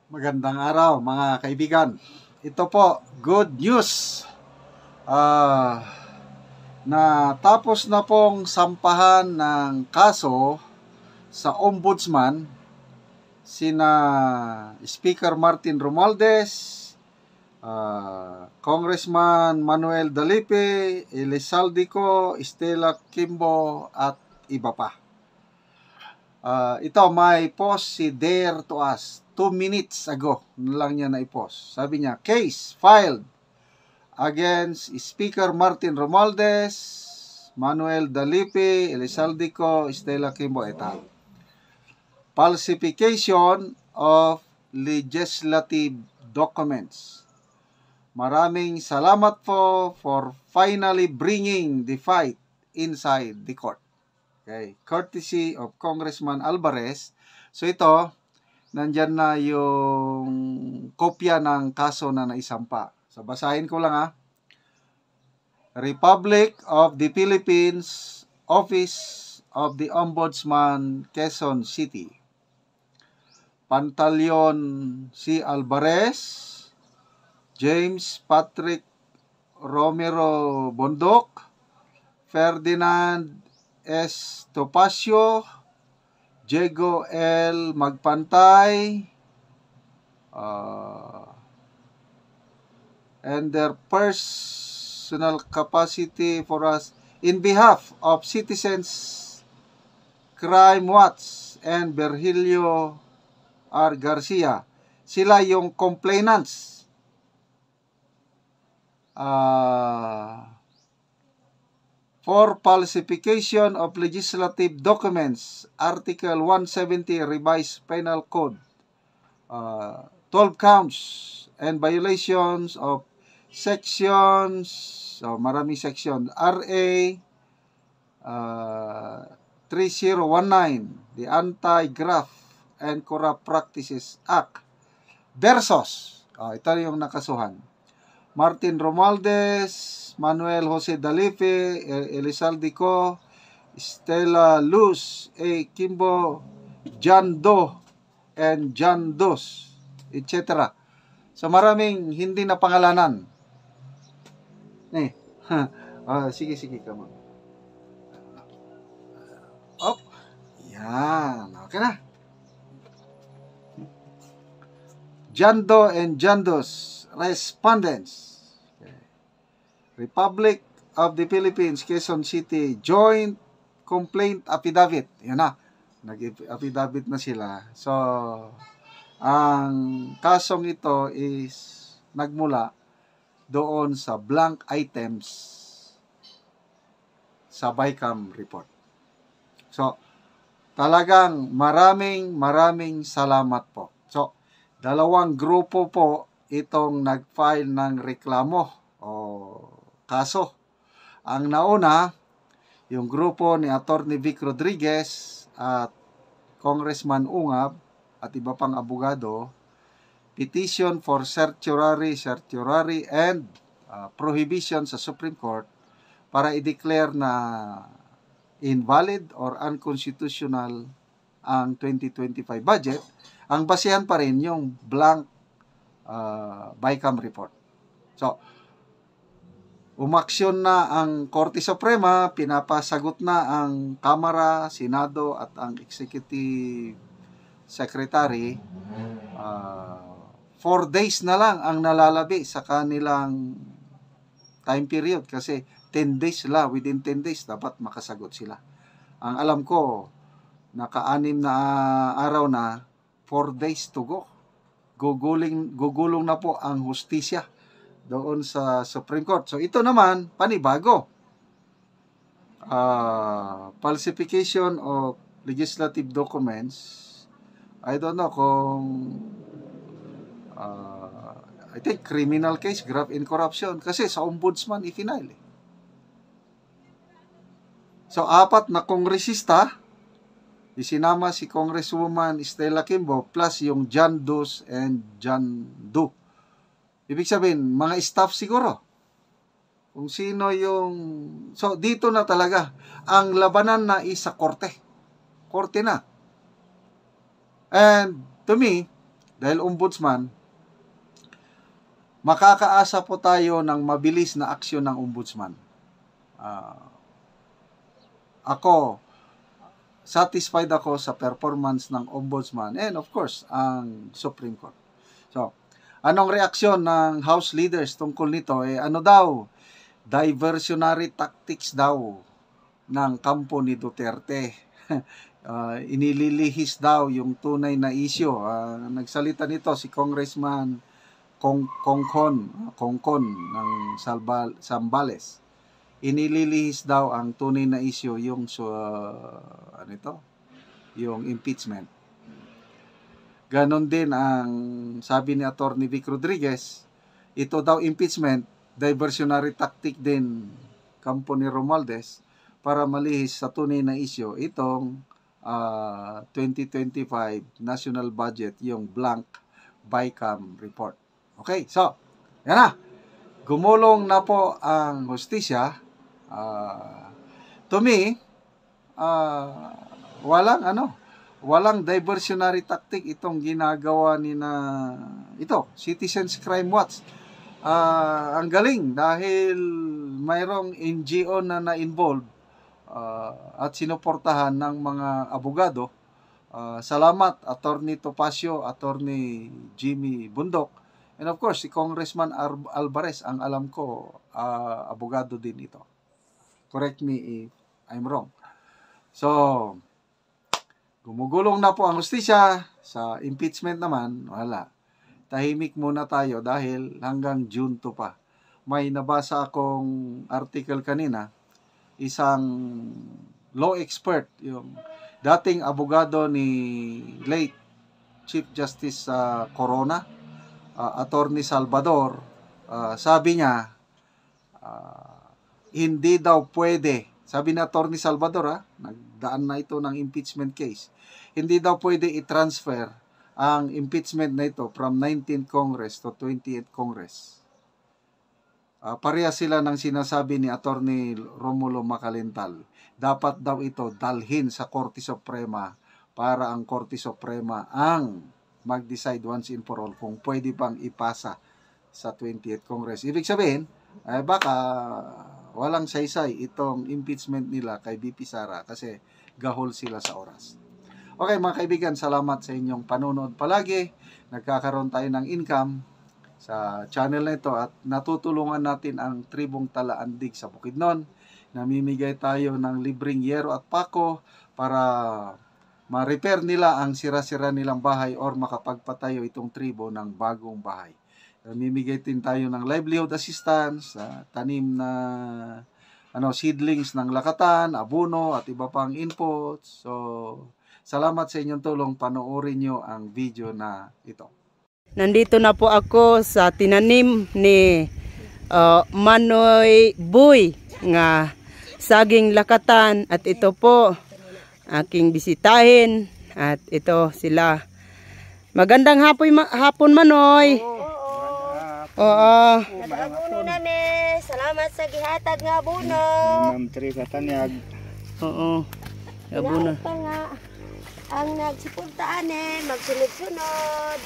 Magandang araw mga kaibigan. Ito po, good news. Na tapos na pong sampahan ng kaso sa Ombudsman sina Speaker Martin Romualdez, Congressman Manuel Dalipe, Elizaldico, Stella Kimbo at iba pa. Ito, may post si Dare to Us 2 minutes ago lang niya na-post. Sabi niya, case filed against Speaker Martin Romualdez, Manuel Dalipe, Elizaldico, Stella Kimbo et al. Falsification of legislative documents. Maraming salamat po for finally bringing the fight inside the court. Okay, courtesy of Congressman Alvarez. So ito, nandyan na yung kopya ng kaso na naisampa. So basahin ko lang Republic of the Philippines, Office of the Ombudsman, Quezon City. Pantaleon C. Alvarez, James Patrick Romero Bondok, Ferdinand S. Topacio, Diego L. Magpantay, and their personal capacity for us in behalf of Citizens Crime Watch and Virgilio R. Garcia. Sila yung complainants. For falsification of legislative documents, Article 170 Revised Penal Code, 12 counts and violations of sections, maraming section, RA 3019, the Anti-Graft and Corrupt Practices Act, versus, ito yung nakasuhan, Martin Romualdez, Manuel Jose Dalipe, Elizaldico, Stella Luz, A. Kimbo, John Doe, and John Dos, etc. So maraming hindi na pangalanan. Sige, come on. Yan. Okay na. John Doe and John Dos, respondents. Republic of the Philippines, Quezon City, Joint Complaint Affidavit. Yan na. Nag-affidavit na sila. So, ang kasong ito is nagmula doon sa blank items sa BICAM report. So, talagang maraming salamat po. So, dalawang grupo po itong nag-file ng reklamo o kaso. Ang nauna, yung grupo ni Attorney Vic Rodriguez at Congressman Ungab at iba pang abogado, petition for certiorari and prohibition sa Supreme Court para i-declare na invalid or unconstitutional ang 2025 budget. Ang basehan pa rin yung blank BICAM report. So, umaksyon na ang Korte Suprema, pinapasagot na ang Kamara, Senado at ang Executive Secretary. 4 days na lang ang nalalabi sa kanilang time period kasi 10 days sila, within 10 days dapat makasagot sila. Ang alam ko, naka-6 na araw na, 4 days to go. Gugulong na po ang hustisya doon sa Supreme Court. So ito naman, panibago. Falsification of legislative documents. I don't know kung I think criminal case, graft in corruption. Kasi sa ombudsman i-final. So 4 na kongresista, isinama si Congresswoman Stella Kimbo plus yung John Dos and John Do. Ibig sabihin, mga staff siguro. Kung sino yung... So, dito na talaga. Ang labanan na isa korte. Korte na. And, to me, dahil ombudsman, makakaasa po tayo ng mabilis na aksyon ng ombudsman. Ako, satisfied ako sa performance ng ombudsman and of course, ang Supreme Court. So, anong reaksyon ng House leaders tungkol nito? Ano daw? Diversionary tactics daw ng kampo ni Duterte. Inililihis daw yung tunay na issue. Nagsalita nito si Congressman Kongkon ng Zambales. Inililihis daw ang tunay na issue yung yung impeachment. Ganon din ang sabi ni Attorney Vic Rodriguez, ito daw impeachment, diversionary tactic din kampo ni Romualdez para malihis sa tunay na issue itong 2025 national budget, yung blank BICAM report. Okay, so, yan na. Gumulong na po ang hustisya. To me, walang diversionary tactic itong ginagawa ni Citizens Crime Watch. Ang galing dahil mayroong NGO na na-involve at sinuportahan ng mga abogado. Salamat, Attorney Topacio, Attorney Jimmy Bundok, and of course, si Congressman Alvarez, ang alam ko, abogado din ito. Correct me if I'm wrong. So, gumugulong na po ang hustisya. Sa impeachment naman, wala. Tahimik muna tayo dahil hanggang June 2 pa. May nabasa akong article kanina, isang law expert, yung dating abogado ni late Chief Justice Corona, Attorney Salvador, sabi niya, hindi daw pwede, sabi ni Attorney Salvador, nagdaan na ito ng impeachment case, hindi daw pwede i-transfer ang impeachment na ito from 19th Congress to 20th Congress. Pareha sila ng sinasabi ni Attorney Romulo Macalental. Dapat daw ito dalhin sa Korte Suprema para ang Korte Suprema ang mag-decide once and for all kung pwede pang ipasa sa 20th Congress. Ibig sabihin, baka walang saysay itong impeachment nila kay BP Sara kasi gahol sila sa oras. Okay mga kaibigan, salamat sa inyong panonood palagi. Nagkakaroon tayo ng income sa channel na ito at natutulungan natin ang tribong Talaandig sa Bukidnon. Namimigay tayo ng libreng yero at pako para ma-repair nila ang sira-sira nilang bahay or makapagpatayo itong tribo ng bagong bahay. Namimigay din tayo ng livelihood assistance, tanim na seedlings ng lakatan, abono at iba pang inputs. So, salamat sa inyong tulong. Panoorin nyo ang video na ito. Nandito na po ako sa tinanim ni Manoy Boy nga saging lakatan at ito po aking bisitahin at ito sila. Magandang hapon Manoy. Oo. Nag-abuno namin. Salamat sa gihatag nga abuno. Ma'am Tri katanyag. Oo. Abuno. Pa nga ang nagsuportaan magsunod-sunod.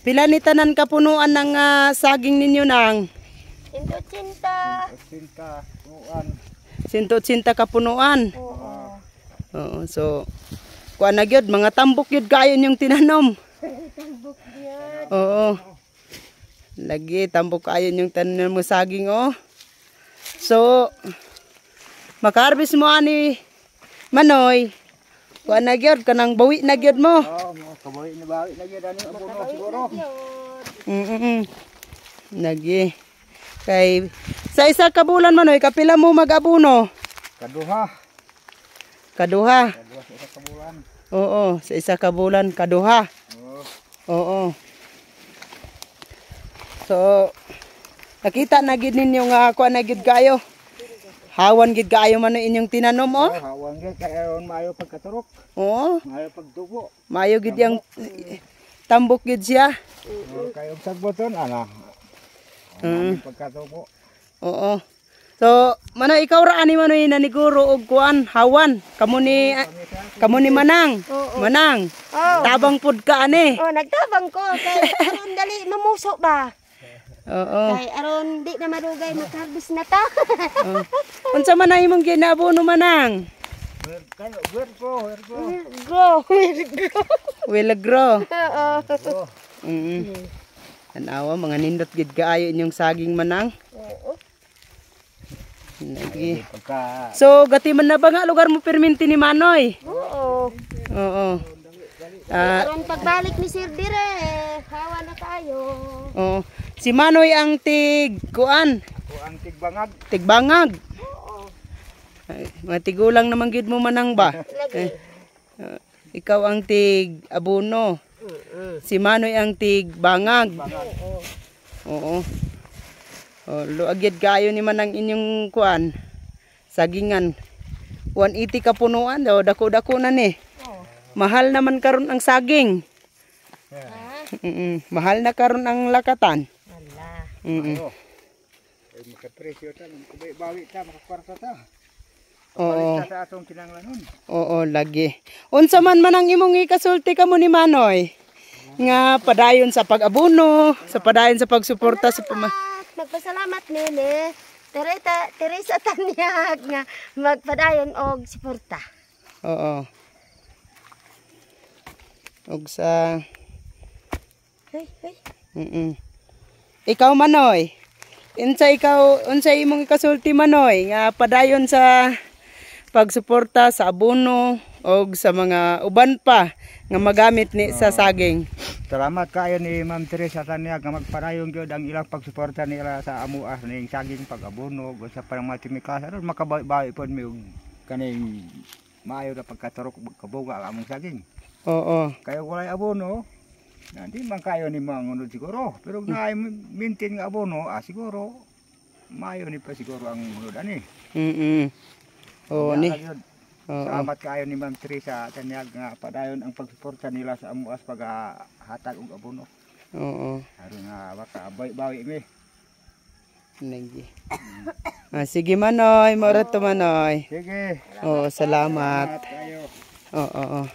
Pila ni tanan kapunuan ng saging ninyo nang? 180 kapunuan. Oo, so kuan na gyud mga tambok gyud kayo yung tinanom. Tambok gyud. Oo. Lagi tambok kayo yung tanom mo saging So maka-harvest mo ani Manoy. Kuan na gyud kanang bawi na gyud mo. Kabawi na bawi na gyud ani abono siguro. Lagi. Kay sa isa ka bulan Manoy, kapila mo mag-abuno? Kaduha. Kaduha. Kaduha sa isa ka bulan. Oo, sa isa ka bulan kaduha. Oo. So nakita na gid ninyo nga kuan na gid kayo. Hawan gid kayo man inyong tinanom Hawan gid kay aron maayo pagkaturok. Oo. Maayo pagtubo. Maayo gid yang tambok gid siya. Kayo sagboton ana. Pagkatubo. Oo. So, Manoy, ikaw ra ani Manoy naniguro og kuan, hawan. Kamo ni Manang. Oo. Manang. Oo. Tabang pud ka ani. Oh, nagtabang ko kay aron dali mamuso ba. Oo. Kay aron di na marugay mag-harvest na ta. Unsa man ang imong ginabuno Manang? Go. Will grow. Oo. Tanawa mga nindot gid kaayo inyong saging Manang. Oo. Lagi. Pagka So, gati man na ba nga lugar mo perminti ni Manoy? Oo. Oo. Aron pagbalik ni Sir Dire, hawa na tayo. Oo. Si Manoy ang kuan, ang tigbangag. tigbangag. Oo. Ay, mga tigulang naman gid mo Manang ba? Lagi. Ikaw ang abono. Si Manoy ang tigbangag. Oo. Oh, luagid kayo ni Manang inyong kuan. Sagingan. 180 ka punuan daw, dako-dako na ni. Mahal naman karon ang saging. Mahal na karon ang lakatan. Wala. Ay makapresyo ta, bawi ta, makakwarta ta. Oo. Balik ta sa atong kinanglanon. Oo, lagi. Unsa man ang imong ikasulti kamo ni Manoy? Nga padayon sa pag-abono, sa padayon sa pagsuporta sa Nagpasalamat nini. Teresa Tanyag nga magpadayon og suporta. Oo. Og sa Hey. Ikaw Manoy. Unsa imong ikasulti Manoy nga padayon sa pagsuporta sa abono og sa mga uban pa nga magamit ni sa saging. Salamat kayo ni Ma'am Teresa Tanyag nga magpadayon gyud ang ilang pagsuporta nila sa amuas ning saging pag-abono ug sa parang matimikas aron makabawi pod mi og kaning maayo na pagkaturok kabuga ang among saging. Oo. Kayo walay abono, hindi man kayo ni mangunod siguro. Pero na maintain nga abono, siguro, maayo ni pa siguro ang munod ani. Oo ni. Salamat kayo ni Ma'am Teresa Tanyag nga padayon ang pagsuporta nila sa amuas paghatag og abono. Oo. Aron nga baka bawi mi. Lagi. Sige Manoy, mora to Manoy. Sige. Oo, salamat. Kayo. Oo.